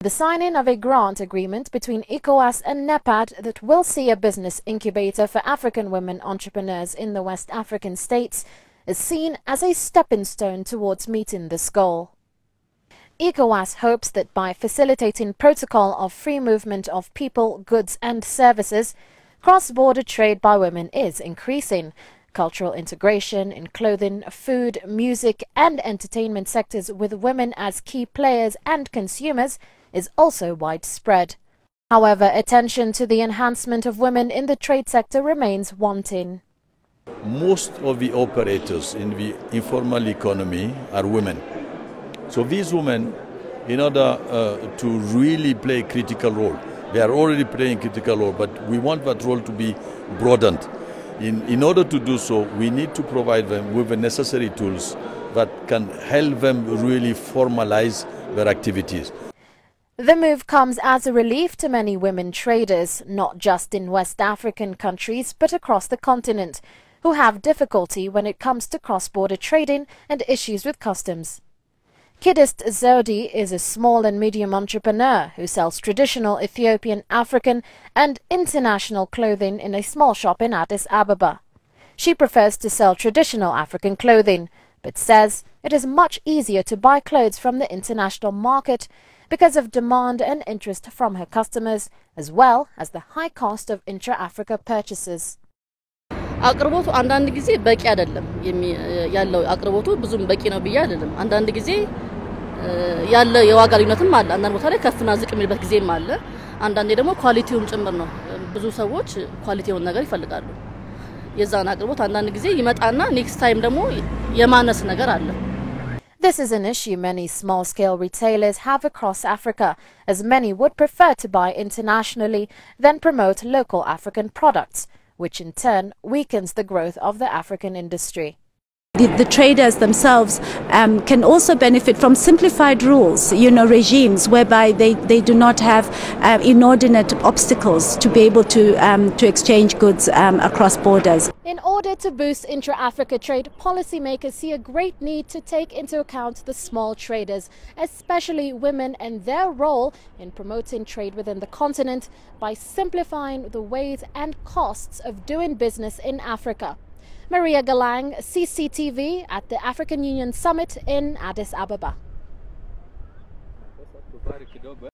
The signing of a grant agreement between ECOWAS and NEPAD that will see a business incubator for African women entrepreneurs in the West African states is seen as a stepping stone towards meeting this goal. ECOWAS hopes that by facilitating protocol of free movement of people, goods and services, cross-border trade by women is increasing. Cultural integration in clothing, food, music and entertainment sectors with women as key players and consumers is also widespread. However, attention to the enhancement of women in the trade sector remains wanting. Most of the operators in the informal economy are women. So these women, in order to really play a critical role, they are already playing a critical role, but we want that role to be broadened. In order to do so, we need to provide them with the necessary tools that can help them really formalize their activities. The move comes as a relief to many women traders, not just in West African countries but across the continent, who have difficulty when it comes to cross-border trading and issues with customs. Kidist Zodi is a small and medium entrepreneur who sells traditional Ethiopian, African and international clothing in a small shop in Addis Ababa. She prefers to sell traditional African clothing, but says it is much easier to buy clothes from the international market because of demand and interest from her customers, as well as the high cost of intra-Africa purchases. አቅርቦቱ አንዳንድ ጊዜ በቂ አይደለም ያለው አቅርቦቱ ብዙም በቂ ነው ብዬ አይደለም አንዳንድ ጊዜ ያለ የዋጋ ልዩነትም አለ አንዳንድ ቦታ ላይ ከፍና ዝቅ የሚልበት ጊዜም አለ አንዳንዴ ደግሞ ኳሊቲውም ጭምር ነው ብዙ ሰዎች ኳሊቲውን ነገር ይፈልጋሉ የዛን አቅርቦት አንዳንድ ጊዜ ይመጣና ኔክስት ታይም ደግሞ የማነስ ነገር አለ. This is an issue many small-scale retailers have across Africa, as many would prefer to buy internationally than promote local African products, which in turn weakens the growth of the African industry. The traders themselves can also benefit from simplified rules, regimes whereby they do not have inordinate obstacles to be able to exchange goods across borders. In order to boost intra-Africa trade, policymakers see a great need to take into account the small traders, especially women and their role in promoting trade within the continent by simplifying the ways and costs of doing business in Africa. Maria Galang, CCTV at the African Union Summit in Addis Ababa.